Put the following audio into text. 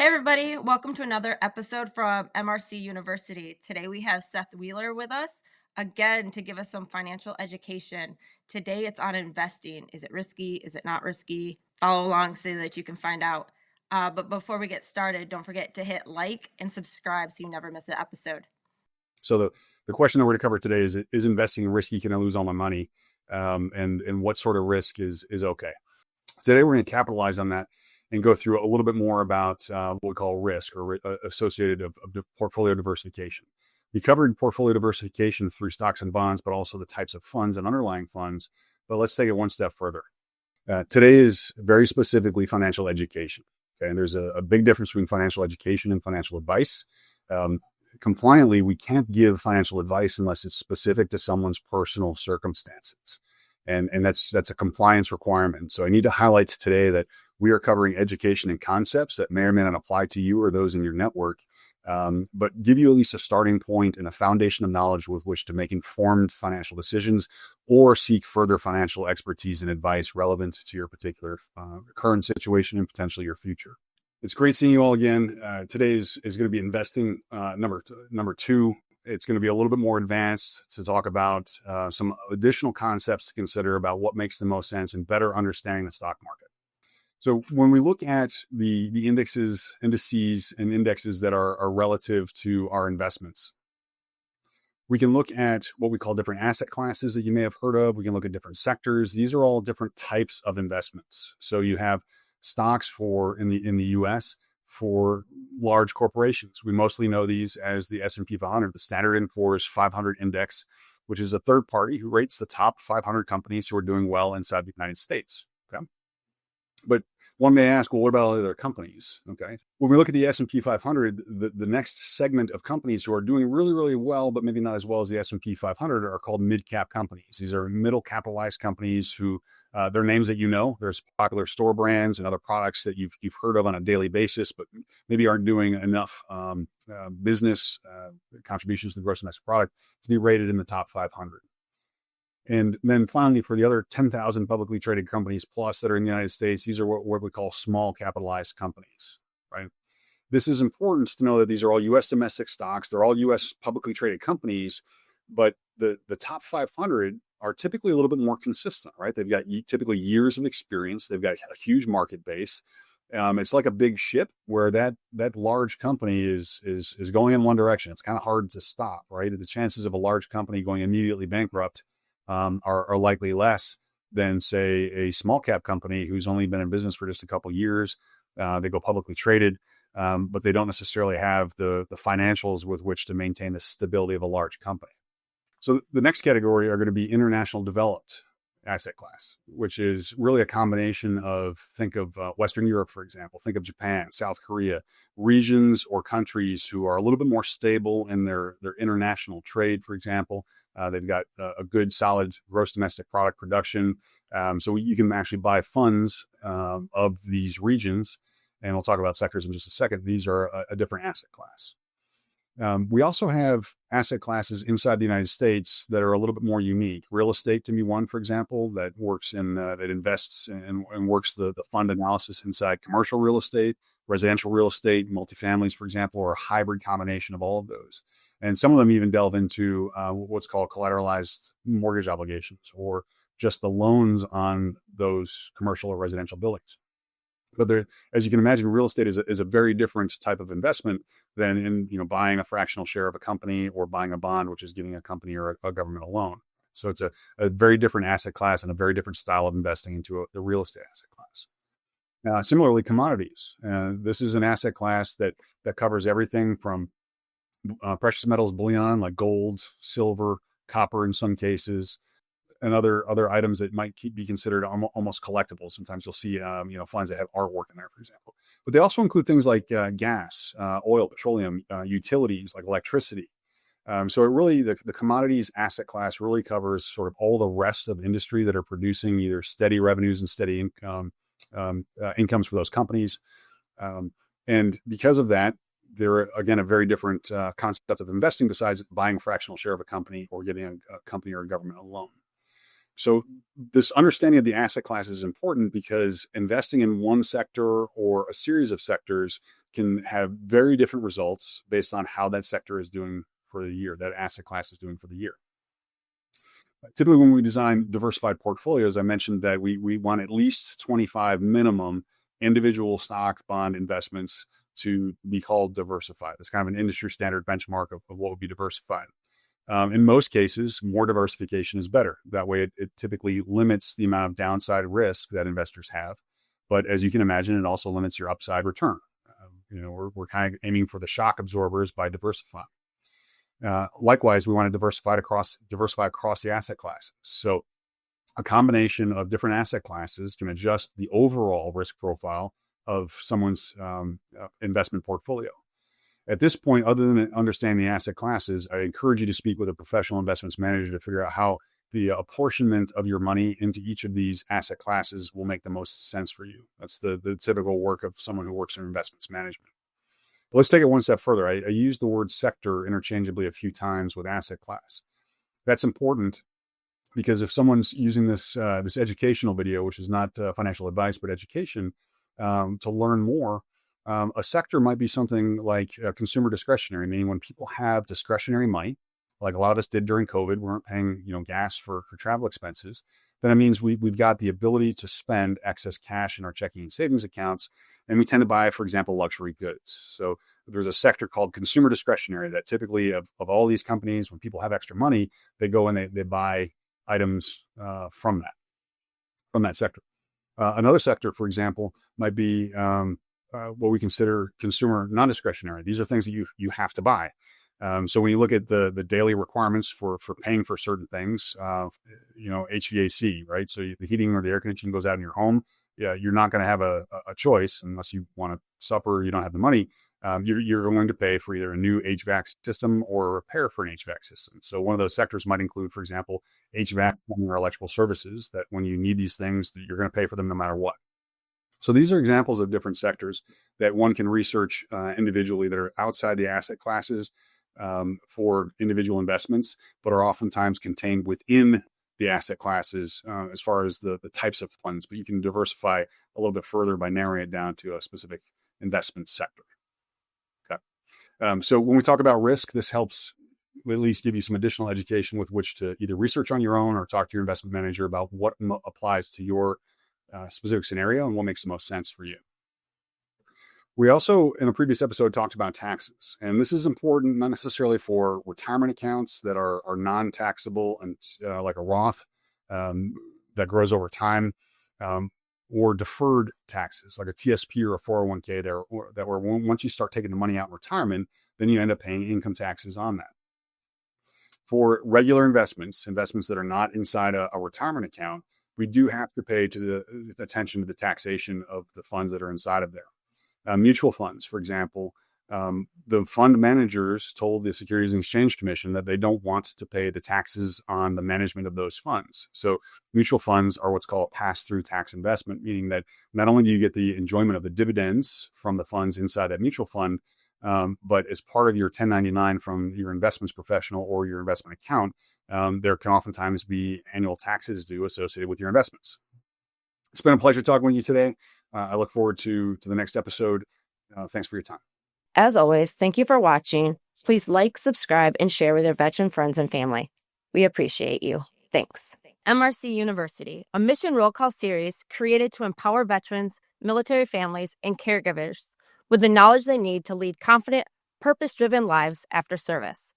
Hey everybody, welcome to another episode from MRC University. Today we have Seth Wheeler with us again to give us some financial education. Today it's on investing. Is it risky? Is it not risky? Follow along so that you can find out. But before we get started, don't forget to hit like and subscribe so you never miss an episode. So the question that we're going to cover today is investing risky? Can I lose all my money? And what sort of risk is okay? Today we're going to capitalize on that and go through a little bit more about what we call risk or associated of portfolio diversification. We covered portfolio diversification through stocks and bonds, but also the types of funds and underlying funds. But let's take it one step further. Today is very specifically financial education. Okay, and there's a big difference between financial education and financial advice. Compliantly, we can't give financial advice unless it's specific to someone's personal circumstances. And that's a compliance requirement. So I need to highlight today that we are covering education and concepts that may or may not apply to you or those in your network, but give you at least a starting point and a foundation of knowledge with which to make informed financial decisions or seek further financial expertise and advice relevant to your particular current situation and potentially your future. It's great seeing you all again. Today is going to be investing number two. It's going to be a little bit more advanced to talk about some additional concepts to consider about what makes the most sense and better understanding the stock market. So when we look at the indices and indexes that are relative to our investments, we can look at what we call different asset classes that you may have heard of. We can look at different sectors. These are all different types of investments. So you have stocks in the US for large corporations. We mostly know these as the S&P 500, the Standard & Poor's 500 index, which is a third party who rates the top 500 companies who are doing well inside the United States. Okay, but one may ask, well, what about all other companies? Okay, when we look at the S&P 500, the next segment of companies who are doing really, really well, but maybe not as well as the S&P 500 are called mid-cap companies. These are middle capitalized companies who they're names that you know. There's popular store brands and other products that you've heard of on a daily basis, but maybe aren't doing enough business contributions to the gross domestic product to be rated in the top 500. And then finally, for the other 10,000 publicly traded companies plus that are in the United States, these are what we call small capitalized companies, right? This is important to know that these are all U.S. domestic stocks. They're all U.S. publicly traded companies, but the top 500 are typically a little bit more consistent, right? They've got typically years of experience. They've got a huge market base. It's like a big ship where that large company is going in one direction. It's kind of hard to stop, right? The chances of a large company going immediately bankrupt are likely less than, say, a small cap company who's only been in business for just a couple of years. They go publicly traded, but they don't necessarily have the financials with which to maintain the stability of a large company. So the next category are going to be international developed asset class, which is really a combination of, think of Western Europe, for example, think of Japan, South Korea, regions or countries who are a little bit more stable in their international trade, for example. They've got a good, solid gross domestic product production. So you can actually buy funds of these regions, and we'll talk about sectors in just a second. These are a different asset class. We also have asset classes inside the United States that are a little bit more unique. Real estate to be one, for example, that works that invests and works the fund analysis inside commercial real estate, residential real estate, multifamilies, for example, or a hybrid combination of all of those. And some of them even delve into what's called collateralized mortgage obligations, or just the loans on those commercial or residential buildings. But there, as you can imagine, real estate is a very different type of investment than in buying a fractional share of a company or buying a bond, which is giving a company or a government a loan. So it's a very different asset class and a very different style of investing into the real estate asset class. Similarly, commodities. This is an asset class that covers everything from precious metals bullion like gold, silver, copper in some cases, and other items that might be considered almost collectibles. Sometimes you'll see funds that have artwork in there, for example. But they also include things like gas, oil, petroleum, utilities like electricity. So it really, the commodities asset class really covers sort of all the rest of industry that are producing either steady revenues and steady incomes for those companies. And because of that, they're, again, a very different concept of investing besides buying a fractional share of a company or getting a company or a government a loan. So this understanding of the asset class is important because investing in one sector or a series of sectors can have very different results based on how that sector is doing for the year, that asset class is doing for the year. Typically, when we design diversified portfolios, I mentioned that we want at least 25 minimum individual stock bond investments to be called diversified. That's kind of an industry standard benchmark of what would be diversified. In most cases, more diversification is better. That way, it typically limits the amount of downside risk that investors have. But as you can imagine, it also limits your upside return. We're kind of aiming for the shock absorbers by diversifying. Likewise, we want to diversify across the asset classes. So a combination of different asset classes can adjust the overall risk profile of someone's investment portfolio. At this point, other than understanding the asset classes, I encourage you to speak with a professional investments manager to figure out how the apportionment of your money into each of these asset classes will make the most sense for you. That's the typical work of someone who works in investments management. But let's take it one step further. I use the word sector interchangeably a few times with asset class. That's important because if someone's using this educational video, which is not financial advice, but education, to learn more, a sector might be something like consumer discretionary, meaning when people have discretionary money, like a lot of us did during COVID, we weren't paying gas for travel expenses. Then it means we've got the ability to spend excess cash in our checking and savings accounts, and we tend to buy, for example, luxury goods. So there's a sector called consumer discretionary that typically of all these companies, when people have extra money, they go and they buy items from that sector. Another sector, for example, might be what we consider consumer non-discretionary. These are things that you have to buy. So when you look at the daily requirements for paying for certain things, HVAC, right? So the heating or the air conditioning goes out in your home. Yeah, you're not going to have a choice unless you want to suffer. You don't have the money. You're going to pay for either a new HVAC system or a repair for an HVAC system. So one of those sectors might include, for example, HVAC or electrical services, that when you need these things, that you're going to pay for them no matter what. So these are examples of different sectors that one can research individually that are outside the asset classes for individual investments, but are oftentimes contained within the asset classes as far as the types of funds. But you can diversify a little bit further by narrowing it down to a specific investment sector. Okay. So when we talk about risk, this helps at least give you some additional education with which to either research on your own or talk to your investment manager about what applies to your specific scenario and what makes the most sense for you. We also, in a previous episode, talked about taxes. And this is important, not necessarily for retirement accounts that are non-taxable and like a Roth that grows over time, or deferred taxes like a TSP or a 401k that were once you start taking the money out in retirement, then you end up paying income taxes on that. For regular investments that are not inside a retirement account, we do have to pay the attention to the taxation of the funds that are inside of there. Mutual funds, for example, the fund managers told the Securities and Exchange Commission that they don't want to pay the taxes on the management of those funds. So mutual funds are what's called a pass-through tax investment, meaning that not only do you get the enjoyment of the dividends from the funds inside that mutual fund, but as part of your 1099 from your investments professional or your investment account, there can oftentimes be annual taxes due associated with your investments. It's been a pleasure talking with you today. I look forward to the next episode. Thanks for your time. As always, thank you for watching. Please like, subscribe, and share with your veteran friends and family. We appreciate you. Thanks. MRC University, a mission roll call series created to empower veterans, military families, and caregivers with the knowledge they need to lead confident, purpose-driven lives after service.